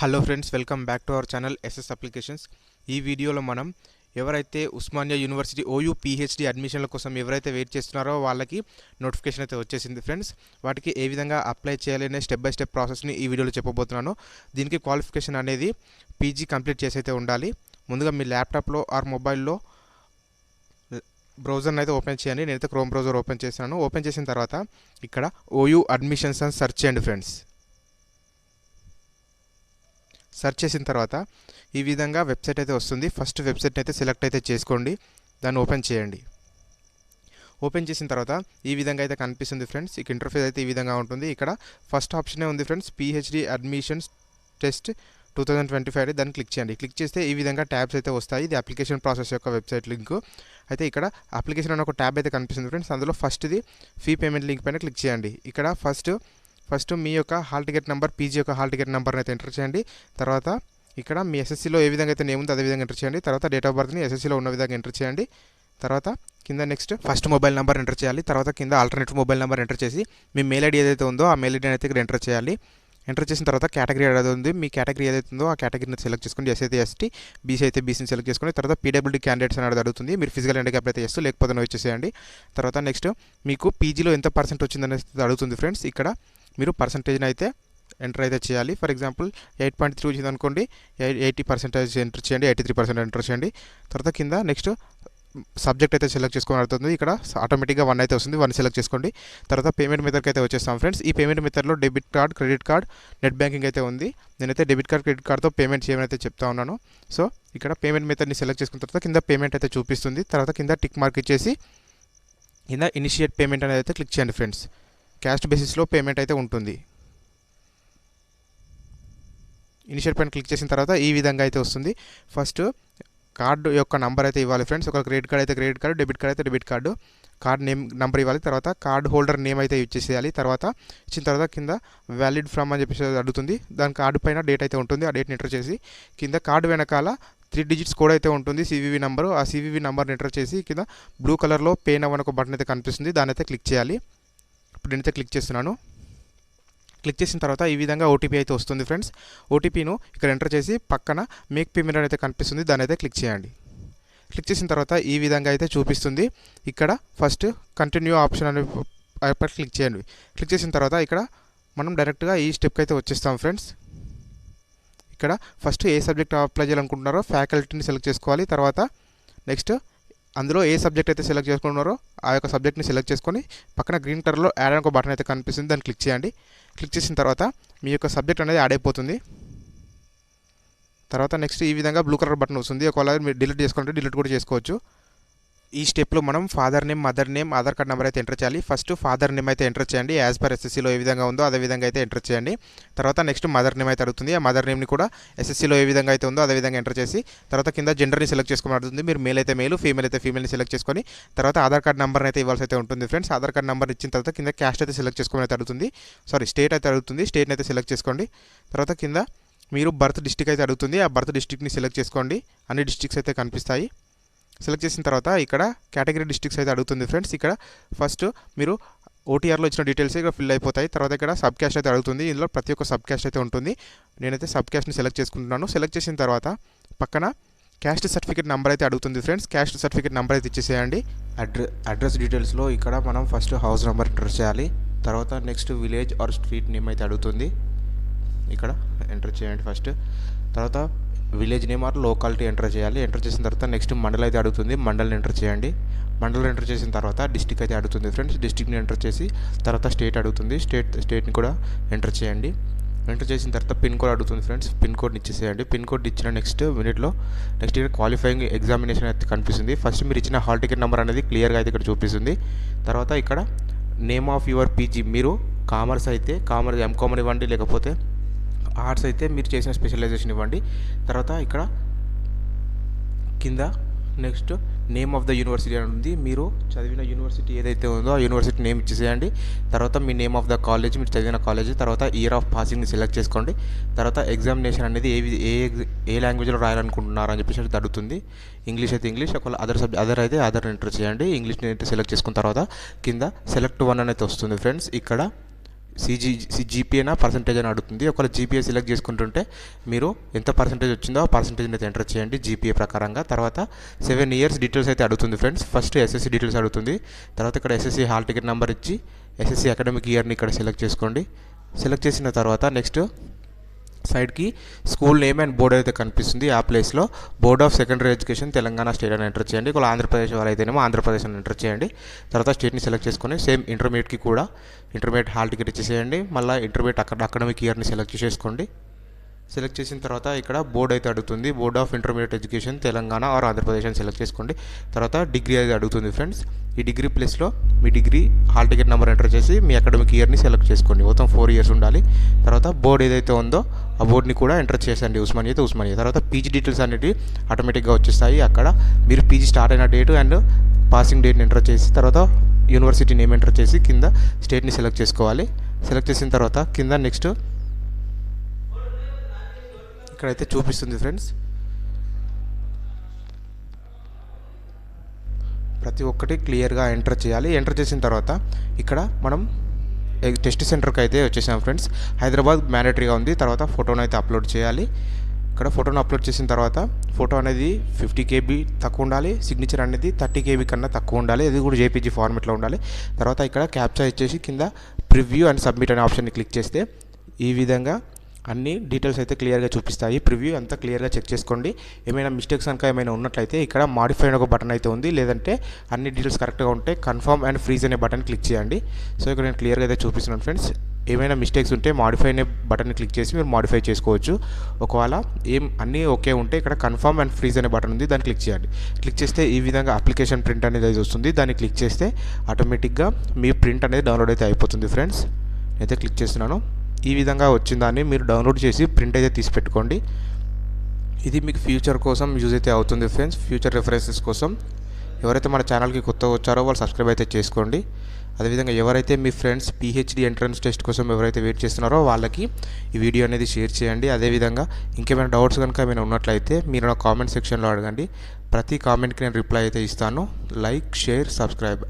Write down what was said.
Hello friends, welcome back to our channel SS applications. ఈ వీడియోలో మనం ఎవరైతే ఉస్మానియా యూనివర్సిటీ ఓయూ పీహెచ్డీ అడ్మిషన్ల కోసం ఎవరైతే వెయిట్ చేస్తున్నారో వాళ్ళకి నోటిఫికేషన్ అయితే వచ్చేసింది ఫ్రెండ్స్. వాటికి ఏ విధంగా అప్లై చేయాలనే స్టెప్ బై స్టెప్ ప్రాసెస్ని ఈ వీడియోలో చెప్పబోతున్నాను. దీనికి క్వాలిఫికేషన్ అనేది పీజీ కంప్లీట్ చేసి అయితే ఉండాలి. ముందుగా మీ ల్యాప్టాప్లో ఆర్ మొబైల్లో బ్రౌజర్ని అయితే ఓపెన్ చేయండి. నేనైతే క్రోమ్ బ్రౌజర్ ఓపెన్ చేశాను. ఓపెన్ చేసిన తర్వాత ఇక్కడ ఓయూ అడ్మిషన్స్ అని సెర్చ్ చేయండి ఫ్రెండ్స్. సెర్చ్ చేసిన తర్వాత ఈ విధంగా వెబ్సైట్ అయితే వస్తుంది. ఫస్ట్ వెబ్సైట్ని అయితే సెలెక్ట్ అయితే చేసుకోండి. దాన్ని ఓపెన్ చేయండి. ఓపెన్ చేసిన తర్వాత ఈ విధంగా అయితే కనిపిస్తుంది ఫ్రెండ్స్. ఇక ఇంటర్ఫేస్ అయితే ఈ విధంగా ఉంటుంది. ఇక్కడ ఫస్ట్ ఆప్షనే ఉంది ఫ్రెండ్స్, పిహెచ్డి అడ్మిషన్స్ టెస్ట్ 2025. దాన్ని క్లిక్ చేయండి. క్లిక్ చేస్తే ఈ విధంగా ట్యాబ్స్ అయితే వస్తాయి. ఇది అప్లికేషన్ ప్రాసెస్ యొక్క వెబ్సైట్ లింక్. అయితే ఇక్కడ అప్లికేషన్ అనే ఒక ట్యాబ్ అయితే కనిపిస్తుంది ఫ్రెండ్స్. అందులో ఫస్ట్ది ఫీ పేమెంట్ లింక్ పైన క్లిక్ చేయండి. ఇక్కడ ఫస్ట్ మీ యొక్క హాల్ టికెట్ నెంబర్, పీజీ యొక్క హాల్ టికెట్ నెంబర్ని అయితే ఎంటర్ చేయండి. తర్వాత ఇక్కడ మీ ఎస్ఎస్సీలో ఏ విధంగా అయితే నేమ్ ఉందో అదే విధంగా ఎంటర్ చేయండి. తర్వాత డేట్ ఆఫ్ బర్త్ని ఎస్ఎస్సీలో ఉన్న విధంగా ఎంటర్ చేయండి. తర్వాత కింద next first mobile number enter చేయాలి. తర్వాత కింద ఆల్టర్నేటివ్ మొబైల్ నెంబర్ ఎంటర్ చేసి మీ మెయిల్ ఐడి ఏదైతే ఉందో ఆ మెయిల్ ఐడిని అయితే ఇక్కడ ఎంటర్ చేయాలి. ఎంటర్ చేసిన తర్వాత కేటగిరీ ఏదైతే ఉంది, మీ కేటగిరీ ఏదైతే ఉందో ఆ కేటగిరీని సెలెక్ట్ చేసుకోండి. ఎస్ అయితే ఎస్టీ, బీసీ అయితే బీసీని సెలెక్ట్ చేసుకొని తర్వాత పీడబ్ల్యూడీ క్యాండిడేట్స్ అనేది అడుగుతుంది. మీరు ఫిజికల్ హ్యాండిక్యాప్ అయితే చేస్తూ, లేకపోతే నో ఇచ్చేసేయండి. తర్వాత నెక్స్ట్ మీకు పీజీలో ఎంత పర్సెంట్ వచ్చిందనేది అడుగుతుంది ఫ్రెండ్స్. ఇక్కడ మీరు పర్సంటేజ్ని అయితే ఎంటర్ అయితే చేయాలి. ఫర్ ఎగ్జాంపుల్ 8.3 వచ్చింది అనుకోండి, 80% ఎంటర్ చేయండి, 83% ఎంటర్ చేయండి. తర్వాత కింద నెక్స్ట్ సబ్జెక్ట్ అయితే సెలెక్ట్ చేసుకొని అడుగుతుంది. ఇక్కడ ఆటోమేటిక్గా 1 అయితే వస్తుంది, 1 సెలెక్ట్ చేసుకోండి. తర్వాత పేమెంట్ మెథడ్కి అయితే వచ్చేస్తాం ఫ్రెండ్స్. ఈ పేమెంట్ మెథడ్లో debit card, credit card, net banking అయితే ఉంది. నేనైతే డెబిట్ కార్డ్, క్రెడిట్ కార్డ్తో పేమెంట్ చేయమని అయితే చెప్తా ఉన్నాను. సో ఇక్కడ పేమెంట్ మెథడ్ని సెలెక్ట్ చేసుకున్న తర్వాత కింద పేమెంట్ అయితే చూపిస్తుంది. తర్వాత కింద టిక్ మార్క్ ఇచ్చేసి కింద ఇనిషియేట్ పేమెంట్ అనేది అయితే క్లిక్ చేయండి ఫ్రెండ్స్. క్యాస్ట్ బేసిస్లో పేమెంట్ అయితే ఉంటుంది. ఇనిషియేట్ పైన క్లిక్ చేసిన తర్వాత ఈ విధంగా అయితే వస్తుంది. ఫస్ట్ కార్డు యొక్క నంబర్ అయితే ఇవ్వాలి ఫ్రెండ్స్. ఒక క్రెడిట్ కార్డ్ అయితే క్రెడిట్ కార్డు, డెబిట్ కార్డ్ అయితే debit card, card name number ఇవ్వాలి. తర్వాత కార్డ్ హోల్డర్ నేమ్ అయితే ఇచ్చేసేయాలి. తర్వాత ఇచ్చిన తర్వాత కింద వ్యాలిడ్ ఫ్రమ్ అని చెప్పేసి అడుగుతుంది. దాని కార్డు పైన డేట్ అయితే ఉంటుంది. ఆ డేట్ని ఎంటర్ చేసి కింద కార్డు వెనకాల 3 డిజిట్స్ కోడ్ అయితే ఉంటుంది, సివివి నెంబరు. ఆ సివివి నెంబర్ని ఎంటర్ చేసి కింద బ్లూ కలర్లో పే నౌ అని ఒక బటన్ అయితే కనిపిస్తుంది. దాన్ని అయితే క్లిక్ చేయాలి. ఇప్పుడు నేనైతే క్లిక్ చేస్తున్నాను. క్లిక్ చేసిన తర్వాత ఈ విధంగా ఓటీపీ అయితే వస్తుంది ఫ్రెండ్స్. ఓటీపీను ఇక్కడ ఎంటర్ చేసి పక్కన మేక్ పేమెంట్ అయితే కనిపిస్తుంది, దాన్ని అయితే క్లిక్ చేయండి. క్లిక్ చేసిన తర్వాత ఈ విధంగా అయితే చూపిస్తుంది. ఇక్కడ ఫస్ట్ కంటిన్యూ ఆప్షన్ అనే క్లిక్ చేయండి. క్లిక్ చేసిన తర్వాత ఇక్కడ మనం డైరెక్ట్గా ఈ స్టెప్కి అయితే వచ్చేస్తాం ఫ్రెండ్స్. ఇక్కడ ఫస్ట్ ఏ సబ్జెక్ట్ అప్లై చేయాలనుకుంటున్నారో ఫ్యాకల్టీని సెలెక్ట్ చేసుకోవాలి. తర్వాత నెక్స్ట్ అందులో ఏ సబ్జెక్ట్ అయితే సెలెక్ట్ చేసుకున్నారో ఆ యొక్క సబ్జెక్ట్ని సెలెక్ట్ చేసుకొని పక్కన గ్రీన్ కలర్లో యాడ్ అని ఒక బటన్ అయితే కనిపిస్తుంది, దాన్ని క్లిక్ చేయండి. క్లిక్ చేసిన తర్వాత మీ యొక్క సబ్జెక్ట్ అనేది యాడ్ అయిపోతుంది. తర్వాత నెక్స్ట్ ఈ విధంగా బ్లూ కలర్ బటన్ వస్తుంది. ఒకవేళ మీరు డిలీట్ చేసుకుంటే డిలీట్ కూడా చేసుకోవచ్చు. ఈ స్టెప్లో మనం father name, mother name, Aadhaar card number అయితే ఎంటర్ చేయాలి. ఫస్ట్ ఫాదర్ నేమ్ అయితే ఎంటర్ చేయండి, యాజ్ పర్ ఎస్ఎస్సీలో ఏ విధంగా ఉందో అదే విధంగా అయితే ఎంటర్ చేయండి. తర్వాత నెక్స్ట్ మదర్ నేమ్ అయితే అడుగుతుంది. ఆ మదర్ నేమ్ని కూడా ఎస్ఎస్సీలో ఏ విధంగా అయితే ఉందో అదే విధంగా ఎంటర్ చేసి తర్వాత కింద జెండర్ని సెలెక్ట్ చేసుకోమని అడుగుతుంది. మీరు మేల్ అయితే మేల్, ఫీమేల్ అయితే ఫీమేల్ని సెలెక్ట్ చేసుకొని తర్వాత ఆధార్ కార్డ్ నెంబర్ని అయితే ఇవ్వాల్సి అయితే ఉంటుంది ఫ్రెండ్స్. ఆధార్ కార్డ్ నెంబర్ ఇచ్చిన తర్వాత కింద క్యాస్ట్ అయితే సెలెక్ట్ చేసుకోమని అయితే అడుగుతుంది. స్టేట్ అయితే అడుగుతుంది. స్టేట్ని అయితే సెలెక్ట్ చేసుకోండి. తర్వాత కింద మీరు బర్త్ డిస్ట్రిక్ట్ అయితే అడుగుతుంది. ఆ బర్త్ డిస్ట్రిక్ట్ని సెలెక్ట్ చేసుకోండి. అన్ని డిస్ట్రిక్ట్స్ అయితే కనిపిస్తాయి. సెలెక్ట్ చేసిన తర్వాత ఇక్కడ కేటగిరీ డిస్ట్రిక్ట్స్ అయితే అడుగుతుంది ఫ్రెండ్స్. ఇక్కడ ఫస్ట్ మీరు ఓటీఆర్లో ఇచ్చిన డీటెయిల్స్ ఇక్కడ ఫిల్ అయిపోతాయి. తర్వాత ఇక్కడ సబ్ క్యాస్ట్ అయితే అడుగుతుంది. ఇందులో ప్రతి ఒక్క సబ్ క్యాస్ట్ అయితే ఉంటుంది. నేనైతే సబ్ క్యాస్ట్ని సెలెక్ట్ చేసుకుంటున్నాను. సెలెక్ట్ చేసిన తర్వాత పక్కన క్యాస్ట్ సర్టిఫికేట్ నెంబర్ అయితే అడుగుతుంది ఫ్రెండ్స్. క్యాస్ట్ సర్టిఫికేట్ నెంబర్ అయితే ఇచ్చేసేయండి. అడ్రస్ డీటెయిల్స్లో ఇక్కడ మనం ఫస్ట్ హౌస్ నెంబర్ ఎంటర్ చేయాలి. తర్వాత next village or street name అయితే అడుగుతుంది, ఇక్కడ ఎంటర్ చేయండి ఫస్ట్. తర్వాత village name or locality enter చేయాలి. ఎంటర్ చేసిన తర్వాత నెక్స్ట్ మండల్ అయితే అడుగుతుంది, మండల్ని ఎంటర్ చేయండి. మండల్ ఎంటర్ చేసిన తర్వాత డిస్ట్రిక్ట్ అయితే అడుగుతుంది ఫ్రెండ్స్. డిస్ట్రిక్ట్ని ఎంటర్ చేసి తర్వాత స్టేట్ అడుగుతుంది, స్టేట్ని కూడా ఎంటర్ చేయండి. ఎంటర్ చేసిన తర్వాత పిన్ కోడ్ అడుగుతుంది ఫ్రెండ్స్. పిన్ కోడ్ని ఇచ్చేసేయండి. పిన్ కోడ్ ఇచ్చిన నెక్స్ట్ మినిట్లో నెక్స్ట్ ఇక్కడ క్వాలిఫైయింగ్ ఎగ్జామినేషన్ అయితే కనిపిస్తుంది. ఫస్ట్ మీరు ఇచ్చిన హాల్ టికెట్ నెంబర్ అనేది క్లియర్గా అయితే ఇక్కడ చూపిస్తుంది. తర్వాత ఇక్కడ నేమ్ ఆఫ్ యువర్ పీజీ, మీరు కామర్స్ అయితే కామర్స్ ఎంకామర్ ఇవ్వండి, లేకపోతే ఆర్ట్స్ అయితే మీరు చేసిన స్పెషలైజేషన్ ఇవ్వండి. తర్వాత ఇక్కడ కింద next name of the university అని ఉంది. మీరు చదివిన యూనివర్సిటీ ఏదైతే ఉందో ఆ యూనివర్సిటీ నేమ్ ఇచ్చేసేయండి. తర్వాత మీ నేమ్ ఆఫ్ ద కాలేజ్, మీరు చదివిన కాలేజ్, తర్వాత ఇయర్ ఆఫ్ పాసింగ్ని సెలెక్ట్ చేసుకోండి. తర్వాత ఎగ్జామినేషన్ అనేది ఏ లాంగ్వేజ్లో రాయాలనుకుంటున్నారు అని చెప్పేసి అడుగుతుంది. ఇంగ్లీష్ అయితే ఇంగ్లీష్, ఒకవేళ అదర్ అయితే అదర్ ఎంటర్ చేయండి. ఇంగ్లీష్ని అయితే సెలెక్ట్ చేసుకున్న తర్వాత కింద సెలెక్ట్ 1 అనేది వస్తుంది ఫ్రెండ్స్. ఇక్కడ జీపీఏనా పర్సంటేజ్ అని అడుగుతుంది. ఒకవేళ జీపీఏ సెలెక్ట్ చేసుకుంటుంటే మీరు ఎంత పర్సంటేజ్ వచ్చిందో ఆ పర్సంటేజ్ అయితే ఎంటర్ చేయండి జీపీఏ ప్రకారంగా. తర్వాత 7 ఇయర్స్ డీటెయిల్స్ అయితే అడుగుతుంది ఫ్రెండ్స్. ఫస్ట్ ఎస్ఎస్సి డీటెయిల్స్ అడుగుతుంది. తర్వాత ఇక్కడ ఎస్ఎస్సి హాల్ టికెట్ నెంబర్ ఇచ్చి ఎస్ఎస్సి అకాడమిక్ ఇయర్ని ఇక్కడ సెలెక్ట్ చేసుకోండి. సెలెక్ట్ చేసిన తర్వాత నెక్స్ట్ సైడ్కి స్కూల్ నేమ్ అండ్ బోర్డ్ అయితే కనిపిస్తుంది. ఆ ప్లేస్లో board of secondary education Telangana state అని ఎంటర్ చేయండి. ఒకవేళ ఆంధ్రప్రదేశ్ వాళ్ళైతేనేమో ఆంధ్రప్రదేశ్ అని ఎంటర్ చేయండి. తర్వాత స్టేట్ని సెలెక్ట్ చేసుకొని సేమ్ ఇంటర్మీడియట్కి కూడా ఇంటర్మీడియట్ హాల్ టికెట్ ఇచ్చేసేయండి. మళ్ళీ ఇంటర్మీడియట్ అకాడమిక్ ఇయర్ని సెలెక్ట్ చేసుకోండి. సెలెక్ట్ చేసిన తర్వాత ఇక్కడ బోర్డ్ అయితే అడుగుతుంది. Board of intermediate education Telangana or Andhra Pradesh అని సెలెక్ట్ చేసుకోండి. తర్వాత డిగ్రీ అయితే అడుగుతుంది ఫ్రెండ్స్. ఈ డిగ్రీ ప్లేస్లో మీ degree hall ticket number enter చేసి మీ అకాడమిక్ ఇయర్ని సెలెక్ట్ చేసుకోండి. మొత్తం 4 ఇయర్స్ ఉండాలి. తర్వాత బోర్డ్ ఏదైతే ఉందో ఆ బోర్డ్ని కూడా ఎంటర్ చేసండి. ఉస్మానియా అయితే ఉస్మానియా. తర్వాత పీజీ డీటెయిల్స్ అనేవి ఆటోమేటిక్గా వచ్చేస్తాయి. అక్కడ మీరు పీజీ స్టార్ట్ అయిన డేట్ అండ్ పాసింగ్ డేట్ని ఎంటర్ చేసి తర్వాత యూనివర్సిటీ నేమ్ ఎంటర్ చేసి కింద స్టేట్ని సెలెక్ట్ చేసుకోవాలి. సెలెక్ట్ చేసిన తర్వాత కింద నెక్స్ట్ ఇక్కడైతే చూపిస్తుంది ఫ్రెండ్స్. ప్రతి ఒక్కటి క్లియర్గా ఎంటర్ చేయాలి. ఎంటర్ చేసిన తర్వాత ఇక్కడ మనం టెస్ట్ సెంటర్కి అయితే వచ్చేసాం ఫ్రెండ్స్. హైదరాబాద్ మ్యాండేటరీగా ఉంది. తర్వాత ఫోటోను అయితే అప్లోడ్ చేయాలి. ఇక్కడ ఫోటోను అప్లోడ్ చేసిన తర్వాత ఫోటో అనేది 50 KB తక్కువ ఉండాలి. సిగ్నేచర్ అనేది 30 KB కన్నా తక్కువ ఉండాలి. అది కూడా జేపీజీ ఫార్మెట్లో ఉండాలి. తర్వాత ఇక్కడ క్యాప్చా ఇచ్చేసి కింద ప్రివ్యూ అండ్ సబ్మిట్ అనే ఆప్షన్ని క్లిక్ చేస్తే ఈ విధంగా అన్ని డీటెయిల్స్ అయితే క్లియర్గా చూపిస్తాయి. ప్రివ్యూ అంతా క్లియర్గా చెక్ చేసుకోండి. ఏమైనా మిస్టేక్స్ కనుక ఏమైనా ఉన్నట్లయితే ఇక్కడ మాడిఫై అనే ఒక బటన్ అయితే ఉంది. లేదంటే అన్ని డీటెయిల్స్ కరెక్ట్గా ఉంటే కన్ఫర్మ్ అండ్ ఫ్రీజ్ అనే బటన్ క్లిక్ చేయండి. సో ఇక్కడ నేను క్లియర్గా అయితే చూపిస్తున్నాను ఫ్రెండ్స్. ఏమైనా మిస్టేక్స్ ఉంటే మాడిఫై అనే బటన్ని క్లిక్ చేసి మీరు మాడిఫై చేసుకోవచ్చు. ఒకవేళ అన్నీ ఓకే ఉంటే ఇక్కడ కన్ఫర్మ్ అండ్ ఫ్రీజ్ అనే బటన్ ఉంది. దాన్ని క్లిక్ చేయండి. క్లిక్ చేస్తే ఈ విధంగా అప్లికేషన్ ప్రింట్ అనేది వస్తుంది. దాన్ని క్లిక్ చేస్తే ఆటోమేటిక్గా మీ ప్రింట్ అనేది డౌన్లోడ్ అయితే అయిపోతుంది ఫ్రెండ్స్. నేనైతే క్లిక్ చేస్తున్నాను. ఈ విధంగా వచ్చిందాన్ని మీరు డౌన్లోడ్ చేసి ప్రింట్ అయితే తీసి పెట్టుకోండి. ఇది మీకు ఫ్యూచర్ కోసం యూజ్ అయితే అవుతుంది ఫ్రెండ్స్. ఫ్యూచర్ రెఫరెన్సెస్ కోసం ఎవరైతే మన ఛానల్కి కొత్తగా వచ్చారో వాళ్ళు సబ్స్క్రైబ్ అయితే చేసుకోండి. అదేవిధంగా ఎవరైతే మీ ఫ్రెండ్స్ PhD ఎంట్రన్స్ టెస్ట్ కోసం ఎవరైతే వెయిట్ చేస్తున్నారో వాళ్ళకి ఈ వీడియో అనేది షేర్ చేయండి. అదేవిధంగా ఇంకేమైనా డౌట్స్ కనుక ఏమైనా ఉన్నట్లయితే మీరు నా కామెంట్ సెక్షన్లో అడగండి. ప్రతి కామెంట్కి నేను రిప్లై అయితే ఇస్తాను. Like, share, subscribe.